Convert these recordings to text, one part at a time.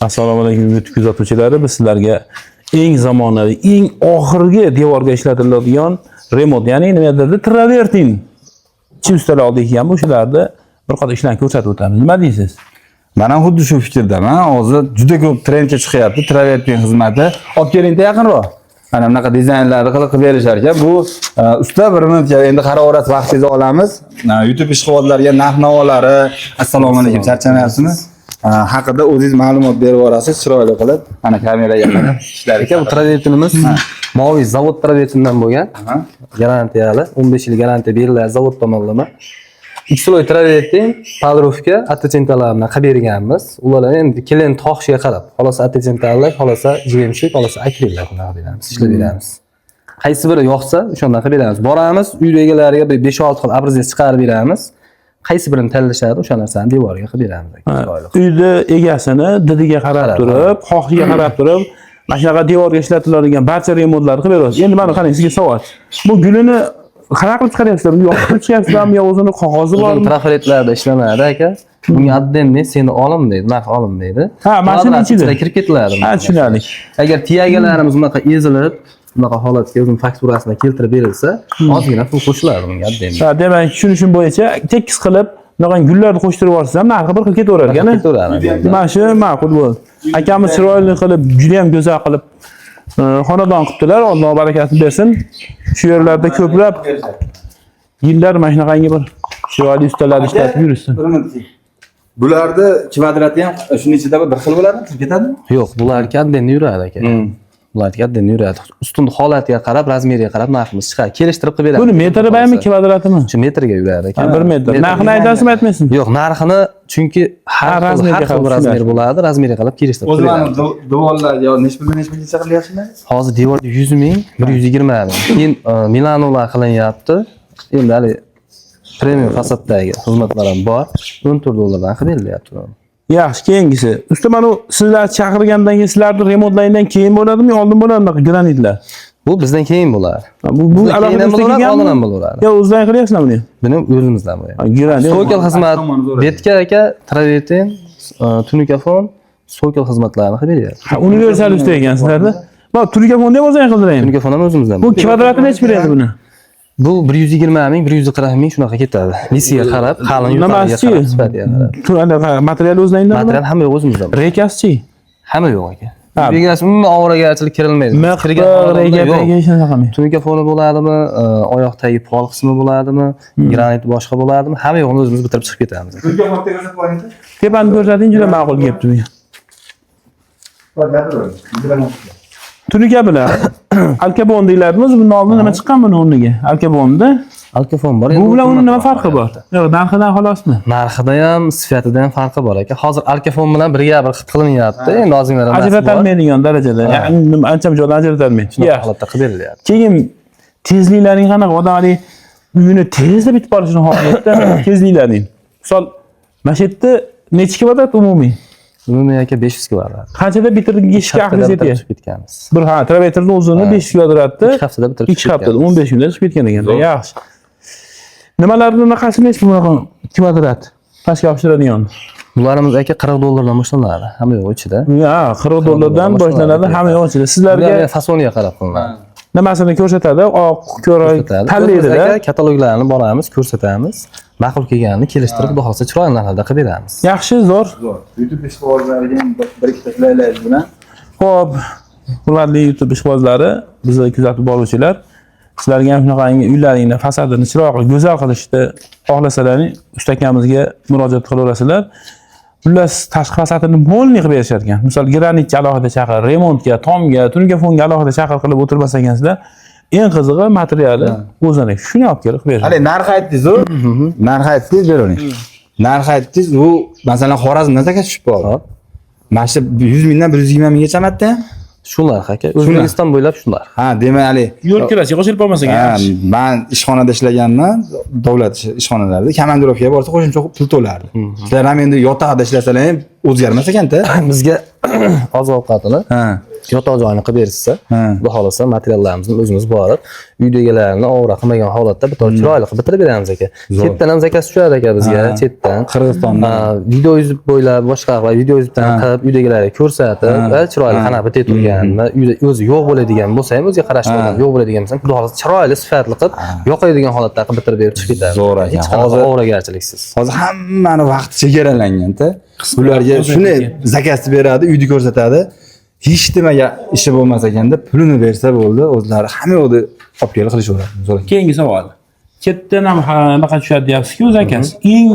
Assalomu alaykum YouTube kuzatuvchilari. Biz sizlarga eng zamonaviy, eng oxirgi devorga ishlatiladigan remont, ya'ni nimadir travertin chi ustalar oldik ekan, o'shalarda bir qator ishlarni ko'rsatib o'tamiz. Nima deysiz? Men ham xuddi shu fikrdaman. Hozir juda ko'p trendga chiqyapti travertin xizmati. Olib kelingda yaqinroq. Mana bunaqa dizaynlarni qilib berishar ekan. Bu usta bir minutga endi harorat vaqtingizni olamiz. YouTube ishqibozlariga narx-navolari, assalomu alaykum, charchamayapsizmi? Haqida o'zingiz ma'lumot berib yuborasiz, chiroyli qilib. Mana kameraga qarab ishlar ekan. Bu travertinimiz moviy zavod travertindan bo'lgan. Garantiyali, 15 yil garantiya beriladi zavod tomonidan. Ikkiloy travertin, podrovka, attachentalarini qilib berganmiz. Ularni endi klient xohishiga qarab, xolosa attachentallar, xolosa jemshik, xolosa akrellar bunaqa beramiz, ishlab beramiz. Qaysi biri yoqsa, o'shandan qilib beramiz. Boramiz, uy egalariga 5-6 xil abriz chiqarib beramiz. Qaysi birini tanlashadi, o'sha narsani devorga qilib beramiz. Uyda egasini didiga qarab turib, xohishiga qarab turib, mana shunaqa devorga ishlatiladigan barcha remontlarni qilib beramiz. Endi mana qarang, sizga savol. Bu gulini qanaqa qilib chiqaryapsizlar? Yoqib chiqaryapsizlarmi yo o'zini qog'ozi bormi? Trafaretlarda ishlanadi aka. Bunga addenni seni olim deydi, narx olim deydi. Ha, mashina ichida kirib ketiladi. Ha, tushunarli. Agar tiyagalarimiz bunaqa ezilib, bunaqa holatga o'zini fakturasini keltirib berilsa, ozgina pul qo'shiladi bunga addenni. Ha, demak, tushunishim bo'yicha tekis qilib, bunaqa gullarni qo'shtirib yuborsangiz ham narxi bir xil ketaverar ekan. Ketaveradi. Mana shu ma'qul bo'ldi. Akamiz chiroyli qilib, juda ham go'zal qilib xonadon qilibdilar. Alloh barakasini bersin. Shu yerlarda ko'plab yillar mana shunaqangi bir chiroyli ustalar ishlatib yurishsin. Bularda kvadrati ham shuning ichida bir xil bo'ladimi? Kirib ketadimi? Yo'q, bularga addenni yuradi aka. Bularga addenni yuradi. Ustun holatiga qarab, razmeriga qarab narximiz chiqadi. Kelishtirib qilib beradi. Buni metri baymi, kvadratimi? Shu metrga yuradi aka. 1 metr. Narxini aytasizmi, aytmaysizmi? Yo'q, narxini chunki har xil razmer bo'ladi, razmeriga qarab kelishtirib qilib beradi. O'zimizning devorlar yo nechta qilyapsizlar? Hozir devorda 100 ming, 120 ming. Keyin Milanolar qilinyapti. Endi hali premium fasaddagi xizmatlar ham bor. 14 dollardan qilib berilyapti. Yaxshi, keyingisi. Usta, mana sizlar chaqirgandan keyin sizlarning remontlaringdan keyin bo'ladimi, oldin bo'ladimi granitlar? Bu bizdan keyin bo'ladi. Bu alohida bo'ladi, oldin ham bo'ladi. Yo, o'zingizdan qilyapsizlarmi buni? Buni o'zimizdan bo'ladi. Granit. Soykal xizmat, betka aka, travertin, tunikafon, soykal xizmatlarini qilib beryapti. Ha, universal usta ekansizlarda. Mana tunikafonni ham o'zing qildiring. Tunikafon ham o'zimizdan. Bu kvadratini necha beradi buni? Bu 120 ming, 140 ming shunaqa ketadi. Lisiga qarab, qalin yupatiga qarab, sifatiga qarab. Material o'zingizdan? Material hamma yo'q o'zimizdan. Rekasi-chi? Hamma yo'q aka. Begasi umuman og'irgarchilik kirilmaydi. Tunikafoni bo'ladimi, oyoq tagi pol qismi bo'ladimi, granit boshqa bo'ladimi, hamma yo'qni o'zimiz bitirib chiqib ketamiz. Tunikafonni ko'rsatib qo'ying. Tepani ko'rsating, juda ma'qul kelibdi bunga. Tunika bilan alkabon deyladimiz. Bundan oldin nima chiqqan buni o'rniga? Alkabonda Alkafon bor. Bu bilan uni nima farqi bor? Yo'q, narxidan xolosmi? Narxida ham, sifatida ham farqi bor aka. Hozir alkafon bilan birga bir xil qilinyapti. Endi ozgina ajratilmaydigan darajada. Ya'ni ancha joydan ajratilmaydi. Shunaqa holatda qilib berilyapti. Keyin tezliklaring qanaqa? Odamlar uyini tezda bitib qolishini xohlaydi. Tezliklaring. Misol, mana shu yerda necha kvadrat umumiy? Umumiy aka 500 kvadrat. Qanchada bitirishga aqlingiz yetyapti? Ketganmiz. Bir travertinni o'zini 500 kvadratda 2 haftada bitirib 2 haftada 15 kunda chiqib ketgan ekan. Yaxshi. Nimalarni naqasi necha bunaqa kvadrat? Pastga opshiradigan. Bularimiz aka 40 dollardan boshlanadi. Hamma yo'q ichida. Ha, 40 dollardan boshlanadi, hamma yo'q ichida. Sizlarga fasoniga qarab qilinadi. Nimasini ko'rsatadi? Oq, ko'rak, tanlaydi-da. Kataloglarni boramiz, ko'rsatamiz. Ma'qul kelganini kelishtirib, xudo xolsa chiroyli narxlarda qilib beramiz. Yaxshi, zo'r. YouTube ishqibozlariga bir ikkita qilaylik buni. Xo'p, hurmatli YouTube ishqibozlari, bizni kuzatib boruvchilar, sizlarga ham shunaqangi uylaringni fasadini chiroyli, go'zal qilishni xohlasalaring, usta akamizga murojaat qilaverasizlar. Xullas, tashqi fasadini bo'lni qilib berishar ekan. Misol, granitga alohida chaqir, remontga, tomga, tunikafonga alohida chaqir qilib o'tirmas ekansizlar. Eng qizig'i materiali o'zini shuni olib kelib beradi. Hali narx aytdingiz-ku. Narx aytdingiz, bering. Narx aytdingiz, bu masalan Xorazmdan taka tushib qoldi. Mana shu 100 mingdan 120 minggacha matda. Shular aka, O'zbekiston bo'ylab shular. Ha, demak, hali yo'l kirasiz, qo'shilib olmasa kerak. Men ishxonada ishlaganman, davlat ishxonalarida komandirovkaga borsa qo'shimcha pul to'lardi. Sizlar ham endi yotoqda ishlasalar ham o'zgarmas ekan-da. Bizga oziq ovqatini yotoq joyini qilib berishsa, Ha. xudo xolasa materiallarimizni o'zimiz borib, uyda egalarni ovora qilmagan holatda bitta chiroyli qilib bitirib beramiz aka. Chetdan ham zakaz tushadi aka bizga, Ha. chetdan. Qirg'izistondan. Video yozib bo'ylab, boshqa va video yozibdan qilib uydagilarga ko'rsatib, va chiroyli qanaqa bitta turganini, uyda o'zi yo'q bo'ladigan bo'lsa ham o'ziga qarashli odam yo'q bo'ladigan bo'lsa, xudo xolasa chiroyli sifatli qilib, yoqadigan holatda qilib bitirib berib chiqib ketadi. Zo'r ekan. Hech qanaqa ovragarchiliksiz. Hozir hammani vaqti chegaralanganda ularga shuni zakazini beradi, uyni ko'rsatadi. Hech nimaga ishi bo'lmas ekanda, pulini bersa bo'ldi, o'zlari hamma yoqda olib kelib qilishaveradi. Zo'r. Keyingi savol. Chetdan ham anaqa tushadi deyapsiz-ku, o'zi akasi. Eng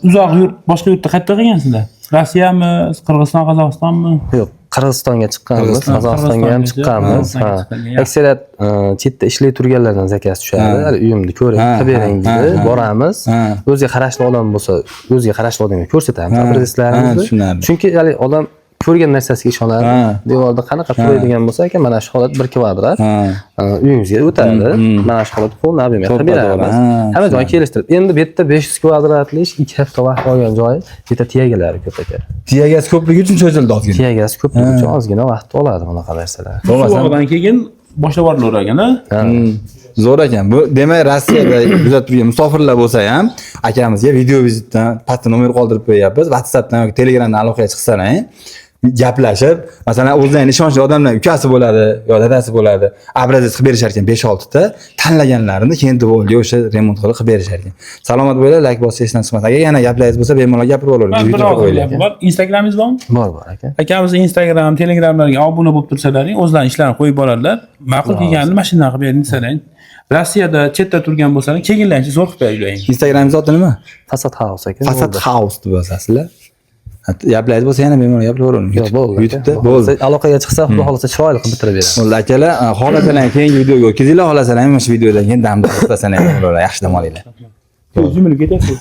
uzoq yurt, boshqa yurtda qayerda qilgansizlar? Rossiyami, Qirg'iziston, Qozog'istonmi? Yo'q, Qirg'izistonga chiqqanmiz, Qirg'iziston, Qozog'istonga ham Qirg'izistonga chiqqanmiz. chiqqan. Ha. Qirg'izistonga, Aksariyat chetda ishlay turganlardan zakaz tushadi. Hali uyimni ko'ring, qilib bering deydi, boramiz. O'ziga qarashli odam bo'lsa, o'ziga qarashli odamga ko'rsatamiz adreslarimizni. tushunarli. Chunki hali odam ko'rgan narsasiga ishonadi. Devorda qanaqa turadigan bo'lsa, aka mana shu holat 1 kvadrat. Uyingizga o'tadi. Mana shu holat qo'lni obyekat qilib beramiz. Hamma joyni kelishtirib. Endi bu yerda 500 kvadratlik 2 hafta vaqt olgan joy, bitta tiyagalari ko'p aka. Tiyagasi ko'pligi uchun cho'zildi ozgina. Tiyagasi ko'pligi uchun ozgina vaqt oladi bunaqa narsalar. Suvoqdan keyin boshlab yuboriladi ekan. Zo'r ekan. Bu demak Rossiyada kuzatib turgan musofirlar bo'lsa ham akamizga video vizitdan pastda nomer qoldirib qo'yapmiz. WhatsAppdan yoki Telegramdan aloqaga chiqsalar, gaplashib, masalan, o'zlarining ishonchli odamlar ukasi bo'ladi, yo dadasi bo'ladi, obrazet qilib berishar ekan 5-6 ta, tanlaganlarini keyin devolga o'sha remont qilib berishar ekan. Salomat bo'linglar, like bosib esdan chiqmas. Agar yana gaplaringiz bo'lsa, bemalol gapirib olaverasiz. Bir og'iz bor. Instagramingiz bormi? Bor aka. Akamizni Instagram, Telegramlarga obuna bo'lib tursalaring, o'zlarining ishlarini qo'yib boradilar. Ma'qul kelganini mashinadan qilib bering desalang. Rossiyada chetda turgan bo'lsalar, kelganlarcha zo'r qilib beraylik. Instagramingiz oti nima? Fasad House aka. Fasad House deb yozasizlar. Gaplaringiz bo'lsa yana bemalol gapiravering. YouTube'da bo'ldi. Aloqaga chiqsa, xudo xolasa chiroyli qilib bitirib beramiz. Bo'ldi akalar, xohlasalar keyingi videoga o'tkazinglar, xohlasalar mana shu videodan keyin damda to'xtasanlar, yaxshi dam olinglar. O'zimni ketyapsiz.